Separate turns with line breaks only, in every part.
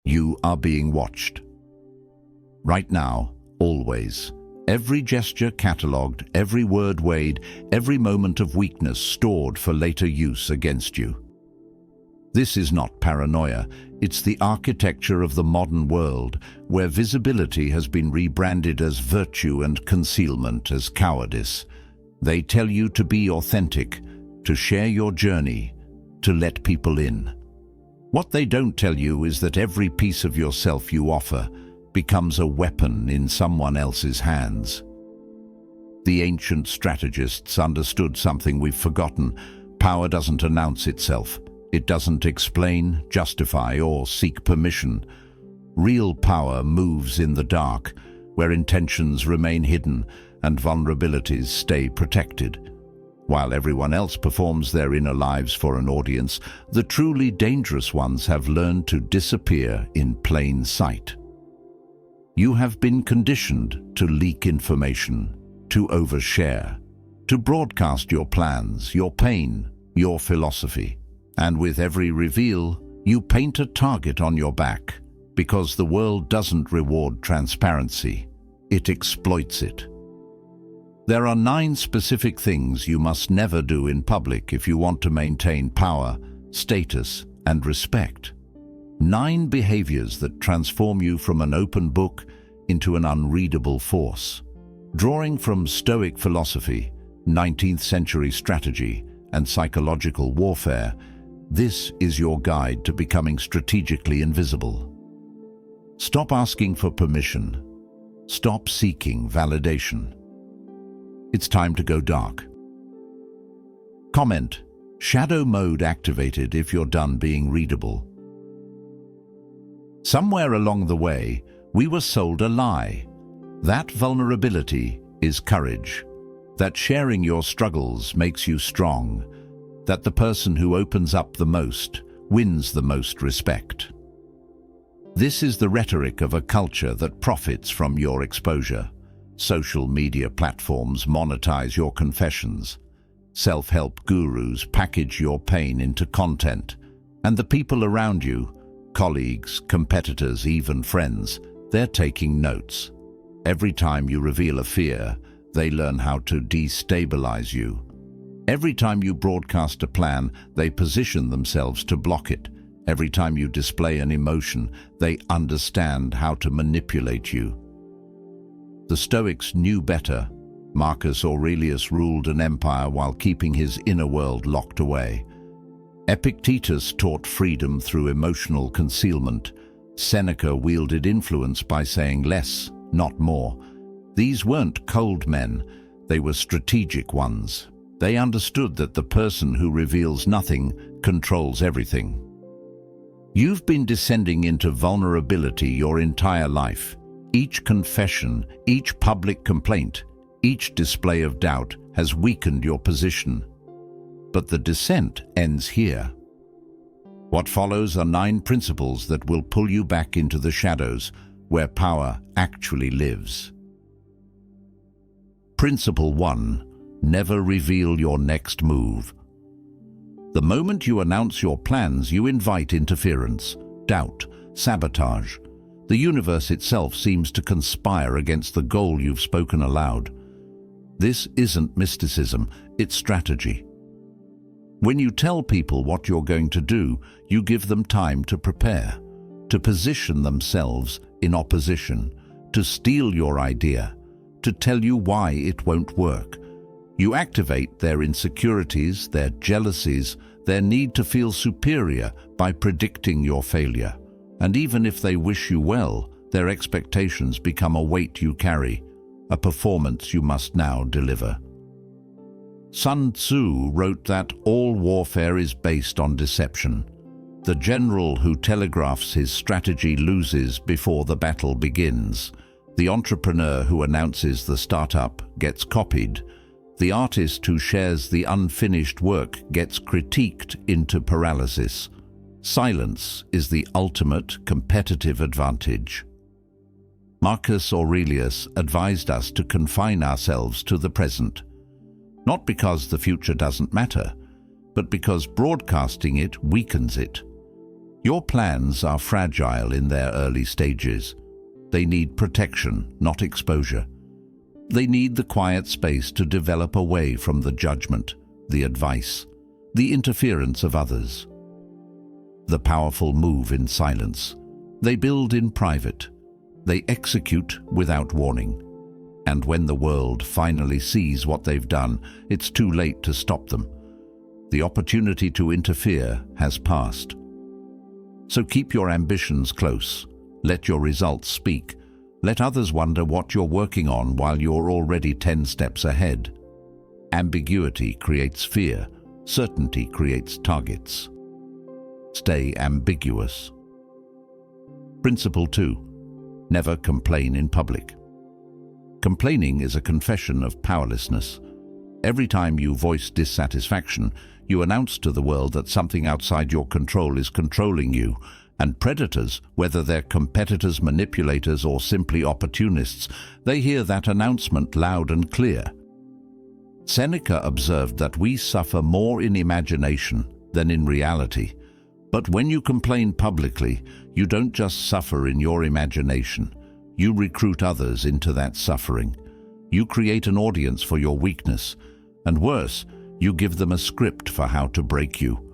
You are being watched. Right now, always. Every gesture catalogued, every word weighed, every moment of weakness stored for later use against you. This is not paranoia, it's the architecture of the modern world, where visibility has been rebranded as virtue and concealment as cowardice. They tell you to be authentic, to share your journey, to let people in. What they don't tell you is that every piece of yourself you offer becomes a weapon in someone else's hands. The ancient strategists understood something we've forgotten. Power doesn't announce itself. It doesn't explain, justify, or seek permission. Real power moves in the dark, where intentions remain hidden and vulnerabilities stay protected. While everyone else performs their inner lives for an audience, the truly dangerous ones have learned to disappear in plain sight. You have been conditioned to leak information, to overshare, to broadcast your plans, your pain, your philosophy. And with every reveal, you paint a target on your back, because the world doesn't reward transparency, it exploits it. There are 9 specific things you must never do in public if you want to maintain power, status, and respect. 9 behaviours that transform you from an open book into an unreadable force. Drawing from Stoic philosophy, 19th century strategy, and psychological warfare, this is your guide to becoming strategically invisible. Stop asking for permission. Stop seeking validation. It's time to go dark. Comment: shadow mode activated if you're done being readable. Somewhere along the way, we were sold a lie. That vulnerability is courage. That sharing your struggles makes you strong. That the person who opens up the most wins the most respect. This is the rhetoric of a culture that profits from your exposure. Social media platforms monetize your confessions. Self-help gurus package your pain into content. And the people around you, colleagues, competitors, even friends, they're taking notes. Every time you reveal a fear, they learn how to destabilize you. Every time you broadcast a plan, they position themselves to block it. Every time you display an emotion, they understand how to manipulate you. The Stoics knew better. Marcus Aurelius ruled an empire while keeping his inner world locked away. Epictetus taught freedom through emotional concealment. Seneca wielded influence by saying less, not more. These weren't cold men, they were strategic ones. They understood that the person who reveals nothing controls everything. You've been descending into vulnerability your entire life. Each confession, each public complaint, each display of doubt has weakened your position. But the descent ends here. What follows are 9 principles that will pull you back into the shadows, where power actually lives. Principle 1. Never reveal your next move. The moment you announce your plans, you invite interference, doubt, sabotage. The universe itself seems to conspire against the goal you've spoken aloud. This isn't mysticism, it's strategy. When you tell people what you're going to do, you give them time to prepare, to position themselves in opposition, to steal your idea, to tell you why it won't work. You activate their insecurities, their jealousies, their need to feel superior by predicting your failure. And even if they wish you well, their expectations become a weight you carry, a performance you must now deliver. Sun Tzu wrote that all warfare is based on deception. The general who telegraphs his strategy loses before the battle begins. The entrepreneur who announces the startup gets copied. The artist who shares the unfinished work gets critiqued into paralysis. Silence is the ultimate competitive advantage. Marcus Aurelius advised us to confine ourselves to the present. Not because the future doesn't matter, but because broadcasting it weakens it. Your plans are fragile in their early stages. They need protection, not exposure. They need the quiet space to develop away from the judgment, the advice, the interference of others. The powerful move in silence. They build in private. They execute without warning. And when the world finally sees what they've done, it's too late to stop them. The opportunity to interfere has passed. So keep your ambitions close. Let your results speak. Let others wonder what you're working on while you're already 10 steps ahead. Ambiguity creates fear. Certainty creates targets. Stay ambiguous. Principle 2. Never complain in public. Complaining is a confession of powerlessness. Every time you voice dissatisfaction, you announce to the world that something outside your control is controlling you, and predators, whether they're competitors, manipulators, or simply opportunists, they hear that announcement loud and clear. Seneca observed that we suffer more in imagination than in reality. But when you complain publicly, you don't just suffer in your imagination. You recruit others into that suffering. You create an audience for your weakness. And worse, you give them a script for how to break you.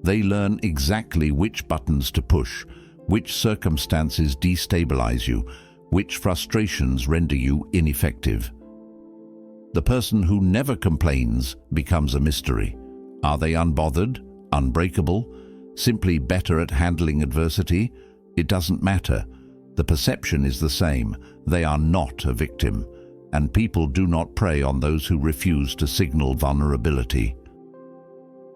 They learn exactly which buttons to push, which circumstances destabilize you, which frustrations render you ineffective. The person who never complains becomes a mystery. Are they unbothered, unbreakable, simply better at handling adversity? It doesn't matter. The perception is the same. They are not a victim, and people do not prey on those who refuse to signal vulnerability.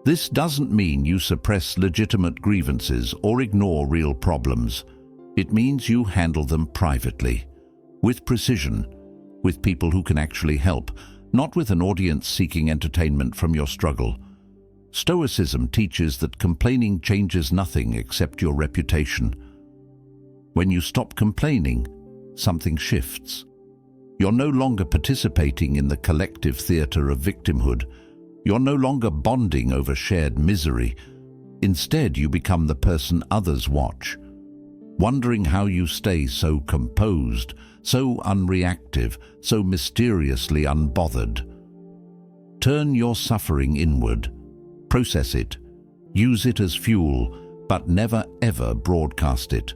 This doesn't mean you suppress legitimate grievances or ignore real problems. It means you handle them privately, with precision, with people who can actually help, not with an audience seeking entertainment from your struggle. Stoicism teaches that complaining changes nothing except your reputation. When you stop complaining, something shifts. You're no longer participating in the collective theatre of victimhood. You're no longer bonding over shared misery. Instead, you become the person others watch, wondering how you stay so composed, so unreactive, so mysteriously unbothered. Turn your suffering inward. Process it. Use it as fuel, but never ever broadcast it.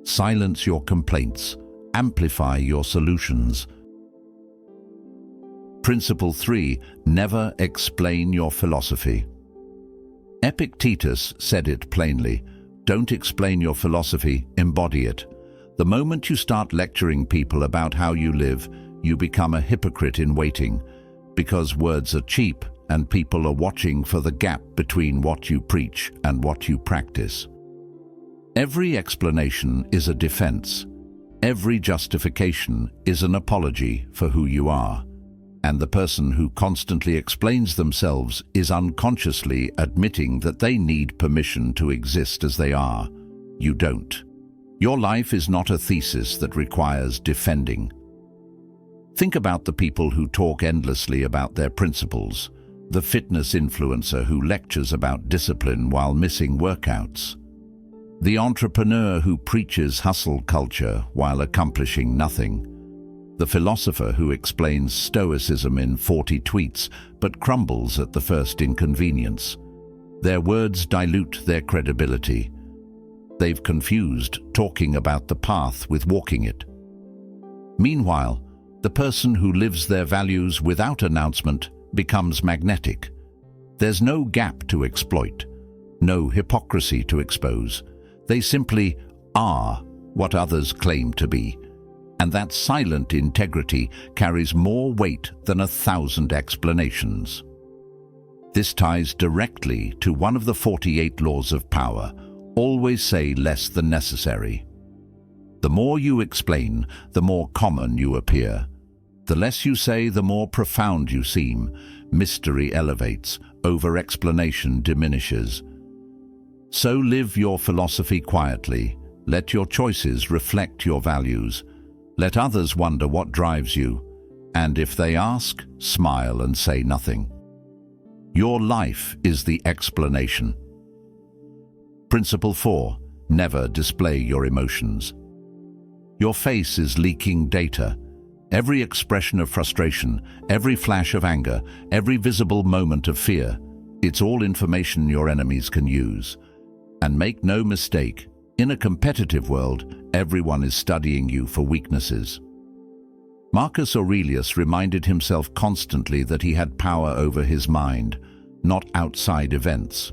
Silence your complaints. Amplify your solutions. Principle 3. Never explain your philosophy. Epictetus said it plainly. Don't explain your philosophy, embody it. The moment you start lecturing people about how you live, you become a hypocrite in waiting, because words are cheap and people are watching for the gap between what you preach and what you practice. Every explanation is a defense. Every justification is an apology for who you are. And the person who constantly explains themselves is unconsciously admitting that they need permission to exist as they are. You don't. Your life is not a thesis that requires defending. Think about the people who talk endlessly about their principles, the fitness influencer who lectures about discipline while missing workouts, the entrepreneur who preaches hustle culture while accomplishing nothing, the philosopher who explains Stoicism in 40 tweets but crumbles at the first inconvenience. Their words dilute their credibility. They've confused talking about the path with walking it. Meanwhile, the person who lives their values without announcement becomes magnetic. There's no gap to exploit, no hypocrisy to expose. They simply are what others claim to be. And that silent integrity carries more weight than 1,000 explanations. This ties directly to one of the 48 laws of power. Always say less than necessary. The more you explain, the more common you appear. The less you say, the more profound you seem. Mystery elevates, over-explanation diminishes. So live your philosophy quietly. Let your choices reflect your values. Let others wonder what drives you, and if they ask, smile and say nothing. Your life is the explanation. Principle 4. Never display your emotions. Your face is leaking data. Every expression of frustration, every flash of anger, every visible moment of fear, it's all information your enemies can use. And make no mistake, in a competitive world, everyone is studying you for weaknesses. Marcus Aurelius reminded himself constantly that he had power over his mind, not outside events.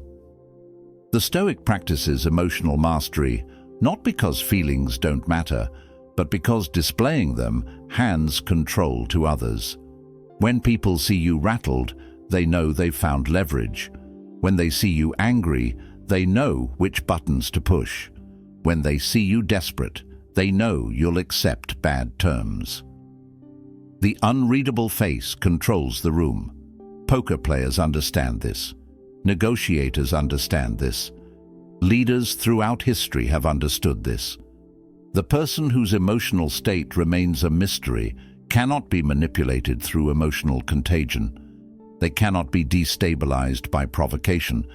The Stoic practices emotional mastery, not because feelings don't matter, but because displaying them hands control to others. When people see you rattled, they know they've found leverage. When they see you angry, they know which buttons to push. When they see you desperate, they know you'll accept bad terms. The unreadable face controls the room. Poker players understand this. Negotiators understand this. Leaders throughout history have understood this. The person whose emotional state remains a mystery cannot be manipulated through emotional contagion. They cannot be destabilized by provocation.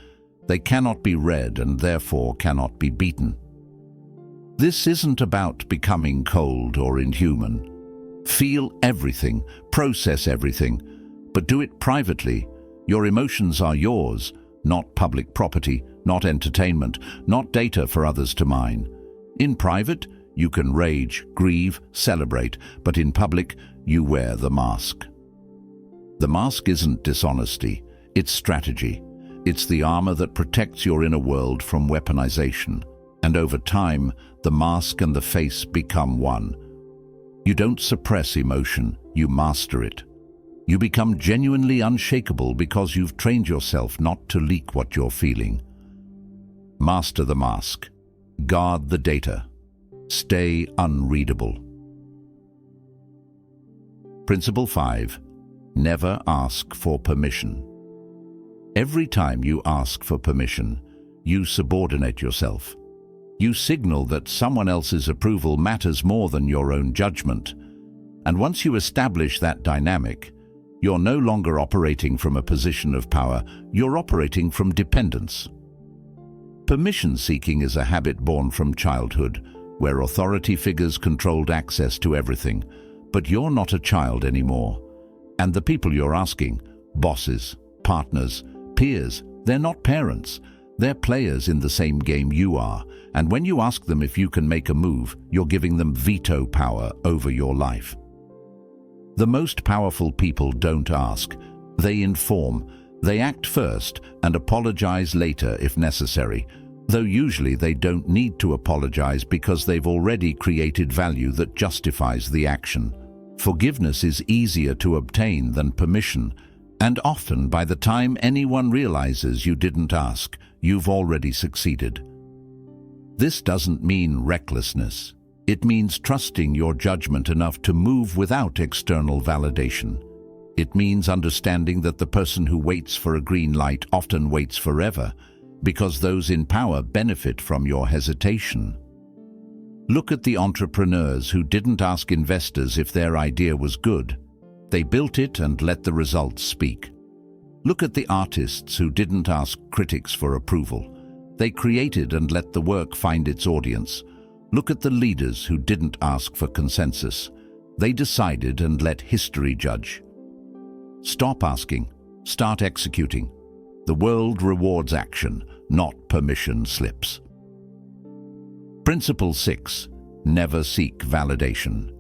They cannot be read and therefore cannot be beaten. This isn't about becoming cold or inhuman. Feel everything, process everything, but do it privately. Your emotions are yours, not public property, not entertainment, not data for others to mine. In private, you can rage, grieve, celebrate, but in public, you wear the mask. The mask isn't dishonesty, it's strategy. It's the armor that protects your inner world from weaponization. And over time, the mask and the face become one. You don't suppress emotion, you master it. You become genuinely unshakable because you've trained yourself not to leak what you're feeling. Master the mask. Guard the data. Stay unreadable. Principle 5. Never ask for permission. Every time you ask for permission, you subordinate yourself. You signal that someone else's approval matters more than your own judgment. And once you establish that dynamic, you're no longer operating from a position of power, you're operating from dependence. Permission-seeking is a habit born from childhood, where authority figures controlled access to everything. But you're not a child anymore. And the people you're asking, bosses, partners, peers, they're not parents. They're players in the same game you are. And when you ask them if you can make a move, you're giving them veto power over your life. The most powerful people don't ask. They inform. They act first and apologize later if necessary, though usually they don't need to apologize because they've already created value that justifies the action. Forgiveness is easier to obtain than permission, and often by the time anyone realizes you didn't ask, you've already succeeded. This doesn't mean recklessness. It means trusting your judgment enough to move without external validation. It means understanding that the person who waits for a green light often waits forever, because those in power benefit from your hesitation. Look at the entrepreneurs who didn't ask investors if their idea was good. They built it and let the results speak. Look at the artists who didn't ask critics for approval. They created and let the work find its audience. Look at the leaders who didn't ask for consensus. They decided and let history judge. Stop asking. Start executing. The world rewards action, not permission slips. Principle 6. Never seek validation.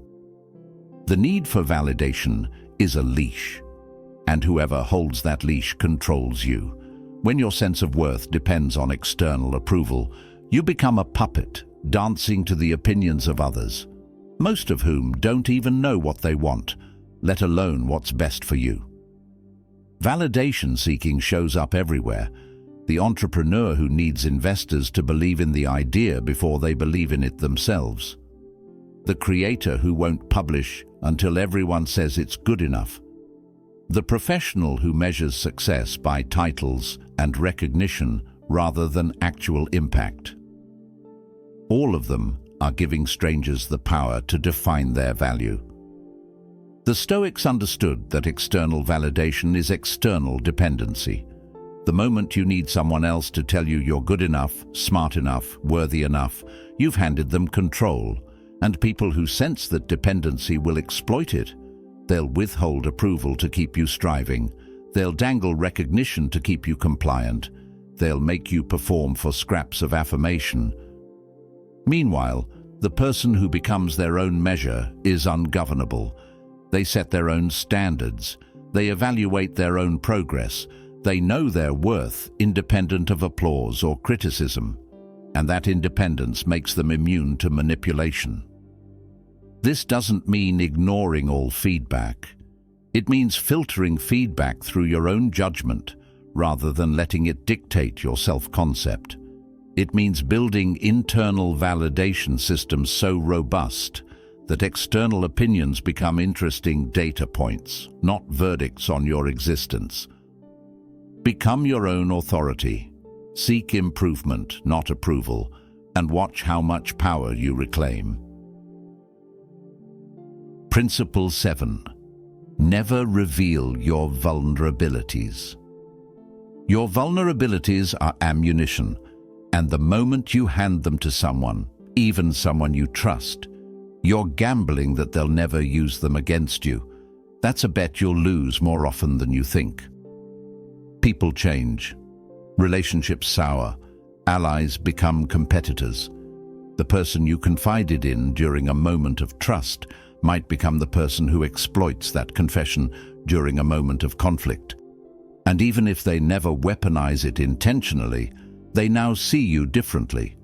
The need for validation is a leash, and whoever holds that leash controls you. When your sense of worth depends on external approval, you become a puppet, dancing to the opinions of others, most of whom don't even know what they want, let alone what's best for you. Validation seeking shows up everywhere. The entrepreneur who needs investors to believe in the idea before they believe in it themselves. The creator who won't publish until everyone says it's good enough. The professional who measures success by titles and recognition rather than actual impact. All of them are giving strangers the power to define their value. The Stoics understood that external validation is external dependency. The moment you need someone else to tell you you're good enough, smart enough, worthy enough, you've handed them control. And people who sense that dependency will exploit it. They'll withhold approval to keep you striving. They'll dangle recognition to keep you compliant. They'll make you perform for scraps of affirmation. Meanwhile, the person who becomes their own measure is ungovernable. They set their own standards. They evaluate their own progress. They know their worth, independent of applause or criticism. And that independence makes them immune to manipulation. This doesn't mean ignoring all feedback. It means filtering feedback through your own judgment, rather than letting it dictate your self-concept. It means building internal validation systems so robust that external opinions become interesting data points, not verdicts on your existence. Become your own authority. Seek improvement, not approval, and watch how much power you reclaim. Principle 7. Never reveal your vulnerabilities. Your vulnerabilities are ammunition, and the moment you hand them to someone, even someone you trust, you're gambling that they'll never use them against you. That's a bet you'll lose more often than you think. People change. Relationships sour. Allies become competitors. The person you confided in during a moment of trust might become the person who exploits that confession during a moment of conflict. And even if they never weaponize it intentionally, they now see you differently.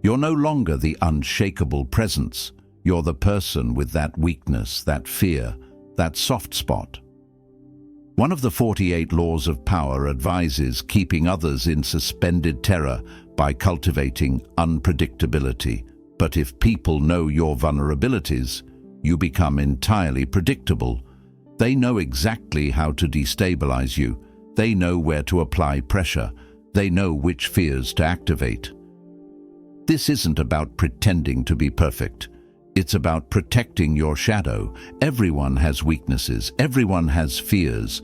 You're no longer the unshakable presence. You're the person with that weakness, that fear, that soft spot. One of the 48 laws of power advises keeping others in suspended terror by cultivating unpredictability. But if people know your vulnerabilities, you become entirely predictable. They know exactly how to destabilize you. They know where to apply pressure. They know which fears to activate. This isn't about pretending to be perfect. It's about protecting your shadow. Everyone has weaknesses. Everyone has fears.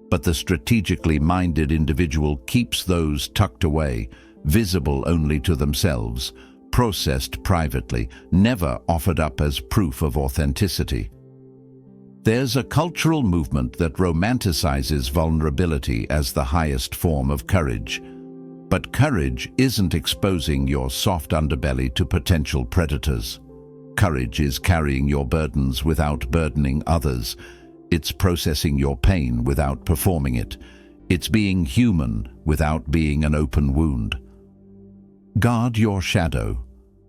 But the strategically minded individual keeps those tucked away, visible only to themselves, processed privately, never offered up as proof of authenticity. There's a cultural movement that romanticizes vulnerability as the highest form of courage. But courage isn't exposing your soft underbelly to potential predators. Courage is carrying your burdens without burdening others. It's processing your pain without performing it. It's being human without being an open wound. Guard your shadow.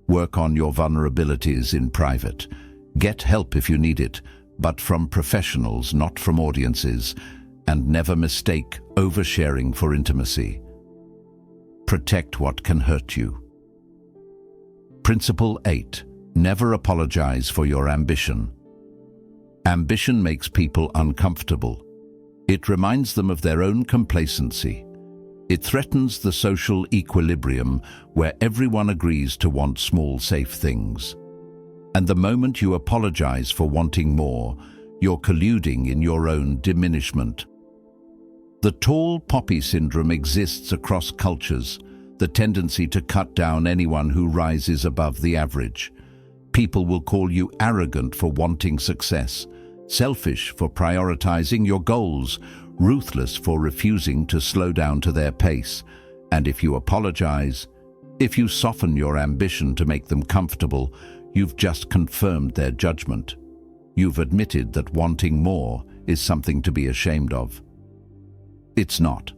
Work on your vulnerabilities in private. Get help if you need it, but from professionals, not from audiences. And never mistake oversharing for intimacy. Protect what can hurt you. Principle 8. Never apologize for your ambition. Ambition makes people uncomfortable. It reminds them of their own complacency. It threatens the social equilibrium where everyone agrees to want small, safe things. And the moment you apologize for wanting more, you're colluding in your own diminishment. The tall poppy syndrome exists across cultures, the tendency to cut down anyone who rises above the average. People will call you arrogant for wanting success, selfish for prioritizing your goals, ruthless for refusing to slow down to their pace. And if you apologize, if you soften your ambition to make them comfortable, you've just confirmed their judgment. You've admitted that wanting more is something to be ashamed of. It's not.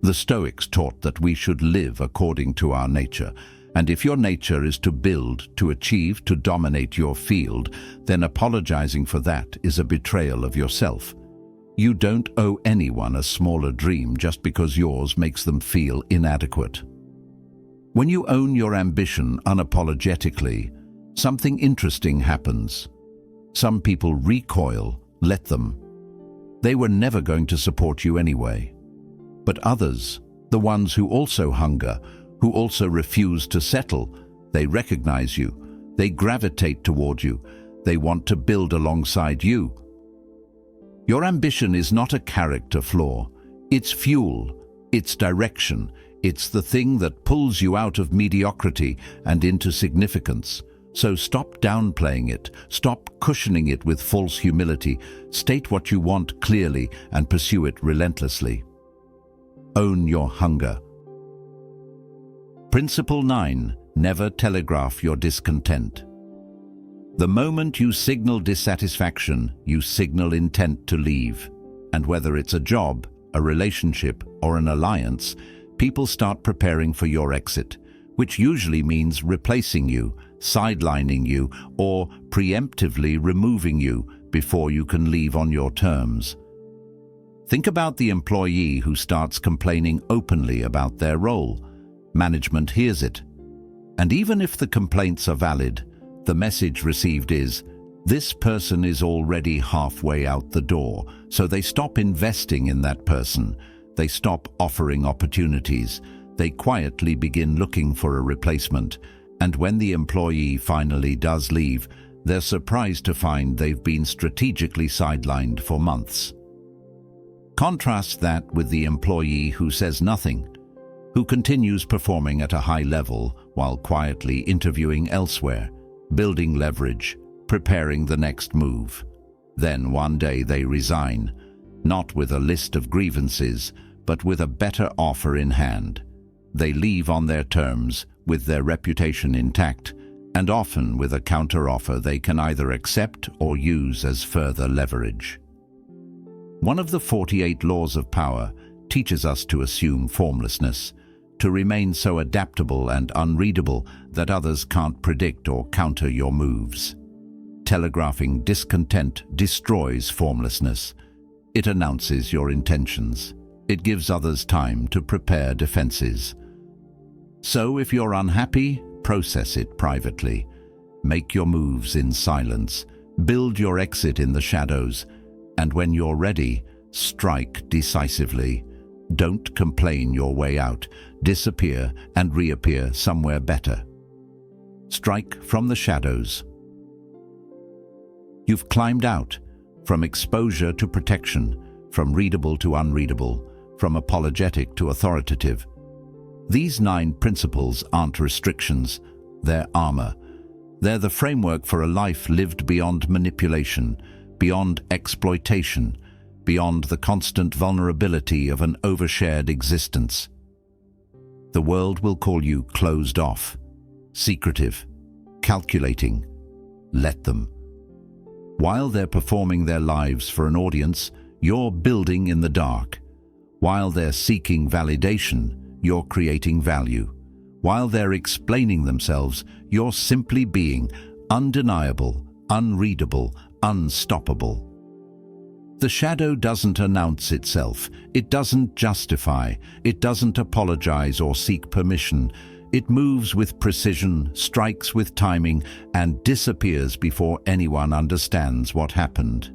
The Stoics taught that we should live according to our nature, and if your nature is to build, to achieve, to dominate your field, then apologizing for that is a betrayal of yourself. You don't owe anyone a smaller dream just because yours makes them feel inadequate. When you own your ambition unapologetically, something interesting happens. Some people recoil, let them. They were never going to support you anyway. But others, the ones who also hunger, who also refuse to settle, they recognize you, they gravitate toward you, they want to build alongside you. Your ambition is not a character flaw, it's fuel, It's direction. It's the thing that pulls you out of mediocrity and into significance. So stop downplaying it. Stop cushioning it with false humility. State what you want clearly and pursue it relentlessly. Own your hunger. Principle 9. Never telegraph your discontent. The moment you signal dissatisfaction, you signal intent to leave. And whether it's a job, a relationship, or an alliance, people start preparing for your exit, which usually means replacing you, sidelining you, or preemptively removing you before you can leave on your terms. Think about the employee who starts complaining openly about their role. Management hears it. And even if the complaints are valid, the message received is, this person is already halfway out the door, so they stop investing in that person. They stop offering opportunities. They quietly begin looking for a replacement. And when the employee finally does leave, they're surprised to find they've been strategically sidelined for months. Contrast that with the employee who says nothing, who continues performing at a high level while quietly interviewing elsewhere, building leverage, preparing the next move. Then one day they resign, not with a list of grievances, but with a better offer in hand. They leave on their terms, with their reputation intact, and often with a counter-offer they can either accept or use as further leverage. One of the 48 laws of power teaches us to assume formlessness, to remain so adaptable and unreadable that others can't predict or counter your moves. Telegraphing discontent destroys formlessness. It announces your intentions. It gives others time to prepare defenses. So if you're unhappy, process it privately. Make your moves in silence. Build your exit in the shadows. And when you're ready, strike decisively. Don't complain your way out. Disappear and reappear somewhere better. Strike from the shadows. You've climbed out, from exposure to protection, from readable to unreadable, from apologetic to authoritative. These 9 principles aren't restrictions, they're armor. They're the framework for a life lived beyond manipulation, beyond exploitation, beyond the constant vulnerability of an overshared existence. The world will call you closed off, secretive, calculating. Let them. While they're performing their lives for an audience, you're building in the dark. While they're seeking validation, you're creating value. While they're explaining themselves, you're simply being undeniable, unreadable, unstoppable. The shadow doesn't announce itself. It doesn't justify. It doesn't apologize or seek permission. It moves with precision, strikes with timing, and disappears before anyone understands what happened.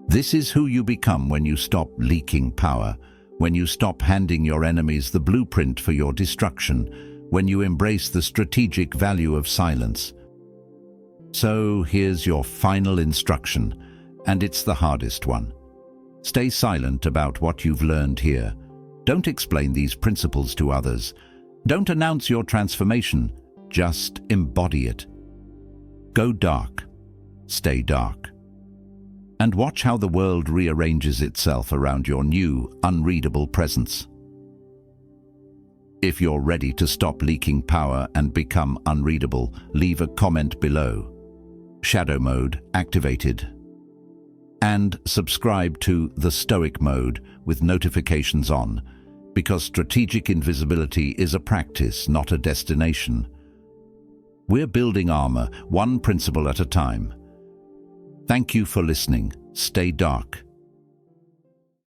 This is who you become when you stop leaking power, when you stop handing your enemies the blueprint for your destruction, when you embrace the strategic value of silence. So here's your final instruction, and it's the hardest one. Stay silent about what you've learned here. Don't explain these principles to others. Don't announce your transformation, just embody it. Go dark, stay dark, and watch how the world rearranges itself around your new, unreadable presence. If you're ready to stop leaking power and become unreadable, leave a comment below. Shadow mode activated. And subscribe to the Stoic mode with notifications on, because strategic invisibility is a practice, not a destination. We're building armor, one principle at a time. Thank you for listening. Stay dark.